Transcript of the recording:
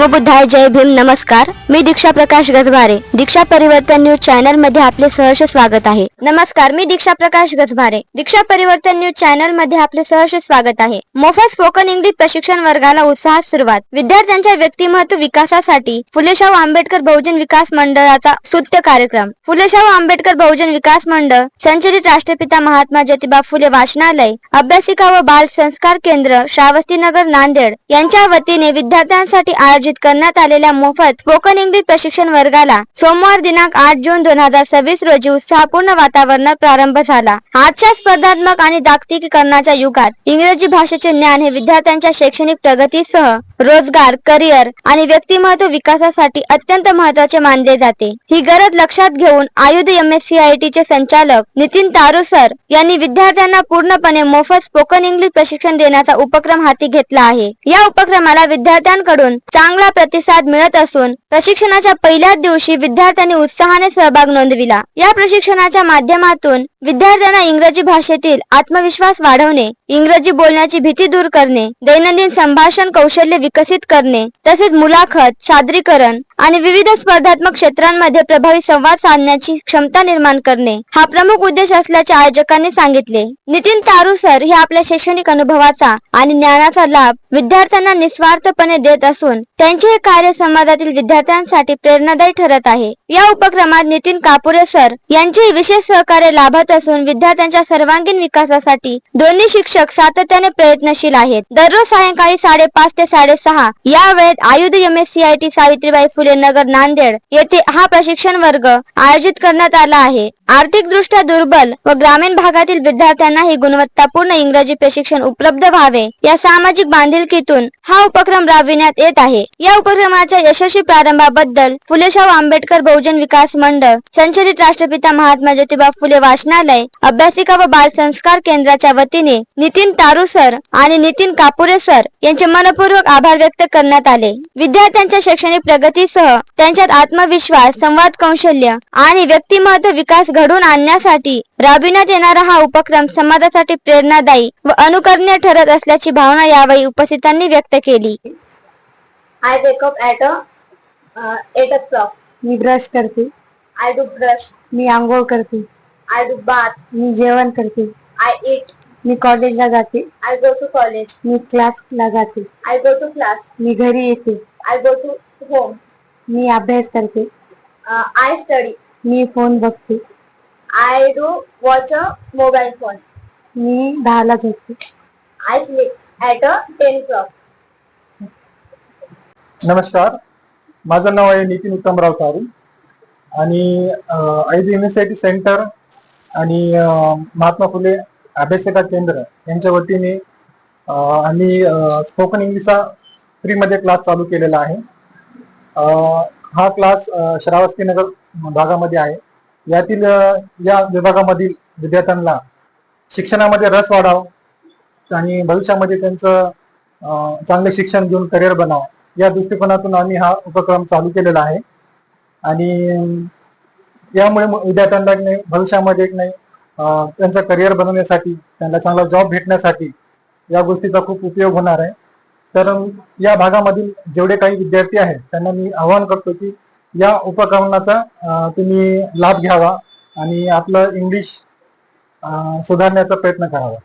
नमो बुद्धाय, जय भीम, नमस्कार. मी दीक्षा प्रकाश गजभारे. दीक्षा परिवर्तन news channel मध्ये आपले सहर्ष स्वागत आहे. नमस्कार, मी दीक्षा प्रकाश गजभारे. दीक्षा परिवर्तन न्यूज चॅनल मध्ये आपले सहर्ष स्वागत आहे. मोफत स्पोकन इंग्लिश प्रशिक्षण वर्गाला उत्साहात सुरुवात. विद्यार्थ्यांच्या व्यक्तिमत्व विकासासाठी फुले शाहू आंबेडकर बहुजन विकास मंडळाचा स्तुत्य कार्यक्रम. फुले शाहू आंबेडकर बहुजन विकास मंडळ संचलित राष्ट्रपिता महात्मा ज्योतिबा फुले वाचनालय, अभ्यासिका व बाल संस्कार केंद्र, श्रावस्तीनगर, नांदेड यांच्या वतीने विद्यार्थ्यांसाठी आयोजित करण्यात आलेल्या मोफत स्पोकन इंग्लिश प्रशिक्षण वर्गाला सोमवार दिनांक 8 जून 2026 रोजी उत्साहपूर्ण वातावरणात प्रारंभ झाला. आजच्या स्पर्धात्मक आणि जागतिकीकरणाच्या युगात इंग्रजी भाषेचे ज्ञान हे विद्यार्थ्यांच्या शैक्षणिक प्रगतीसह रोजगार, करिअर आणि व्यक्तिमत्व विकासासाठी अत्यंत महत्त्वाचे मानले जाते. ही गरज लक्षात घेऊन आयुध MSCIT चे संचालक नितीन तारूसर यांनी विद्यार्थ्यांना पूर्णपणे मोफत स्पोकन इंग्लिश प्रशिक्षण देण्याचा उपक्रम हाती घेतला आहे. या उपक्रमाला विद्यार्थ्यांकडून चांगला प्रतिसाद मिळत असून प्रशिक्षणाच्या पहिल्याच दिवशी विद्यार्थ्यांनी उत्साहाने सहभाग नोंदविला. या प्रशिक्षणाच्या माध्यमातून विद्यार्थ्यांना इंग्रजी भाषेतील आत्मविश्वास वाढवणे, इंग्रजी बोलण्याची भीती दूर करणे, दैनंदिन संभाषण कौशल्य विकसित करणे, तसेच मुलाखत, सादरीकरण आणि विविध स्पर्धात्मक क्षेत्रांमध्ये प्रभावी संवाद साधण्याची क्षमता निर्माण करणे हा प्रमुख उद्देश असल्याचे आयोजकांनी सांगितले. नितीन तारूसर हे आपल्या शैक्षणिक अनुभवाचा आणि ज्ञानाचा लाभ विद्यार्थ्यांना निस्वार्थपणे देत असून त्यांचे हे कार्य समाजातील विद्यार्थ्यांसाठी प्रेरणादायी ठरत आहे. या उपक्रमात नितीन कापुरे सर यांचे विशेष सहकार्य लाभत असून विद्यार्थ्यांच्या सर्वांगीण विकासासाठी दोन्ही शिक्षक सातत्याने प्रयत्नशील आहेत. दररोज सायंकाळी 5:30 ते 6:30 या वेळेत आयुध MSCIT सावित्रीबाई फुले नगर, नांदेड येथे हा प्रशिक्षण वर्ग आयोजित करण्यात आला आहे. आर्थिकदृष्ट्या दुर्बल व ग्रामीण भागातील विद्यार्थ्यांना ही गुणवत्तापूर्ण इंग्रजी प्रशिक्षण उपलब्ध व्हावे या सामाजिक बांधिलकीतून हा उपक्रम राबविण्यात येत आहे. या उपक्रमाच्या यशस्वी प्रारंभाबद्दल फुले शाहू आंबेडकर बहुजन विकास मंडळ संचलित राष्ट्रपिता महात्मा ज्योतिबा फुले वाचनालय, अभ्यासिका व बाल संस्कार केंद्राच्या वतीने नितीन तारूसर आणि नितीन कापुरे सर यांचे मनपूर्वक आभार व्यक्त करण्यात आले. विद्यार्थ्यांच्या शैक्षणिक प्रगतीसह त्यांच्यात आत्मविश्वास, संवाद कौशल्य आणि व्यक्तिमत्व विकास घडवून आणण्यासाठी राबविण्यात येणारा हा उपक्रम समाजासाठी प्रेरणादायी व अनुकरणीय ठरत असल्याची भावना यावेळी उपस्थितांनी व्यक्त केली. I wake up at 8 o'clock. Me brush करते. I do brush. मी आंघोळ करते. I do bath. मी जेवण करते. I eat. मी कॉलेजला जाते. I go to college. मी क्लासला जाते. I go to class. मी घरी येते. I go to home. मी अभ्यास करते. I study. मी फोन बघते. I do watch a mobile phone. मी 10ला झोपते. I sleep at 10 o'clock. नमस्कार, माझं नाव आहे नितीन उत्तमराव तारू आणि आयुध MSCIT सेंटर आणि महात्मा फुले अभ्यासिका केंद्र यांच्या वतीने आम्ही स्पोकन इंग्लिशचा फ्रीमध्ये क्लास चालू केलेला आहे. हा क्लास श्रावस्तीनगर भागामध्ये आहे. यातील या विभागामधील विद्यार्थ्यांना शिक्षणामध्ये रस वाढावा आणि भविष्यामध्ये त्यांचं चांगले शिक्षण घेऊन करिअर बनावं या दृष्टिकोनातून आम्ही हा उपक्रम चालू केलेला आहे. आणि यामुळे विद्यार्थ्यांना भविष्यामध्ये त्यांचं करिअर बनवण्यासाठी, त्यांना चांगला जॉब भेटण्यासाठी या गोष्टीचा खूप उपयोग होणार आहे. तर या भागामधील जेवढे काही विद्यार्थी आहेत त्यांना मी आवाहन करतो की या उपक्रमाचा तुम्ही लाभ घ्यावा आणि आपलं इंग्लिश सुधारण्याचा प्रयत्न करावा.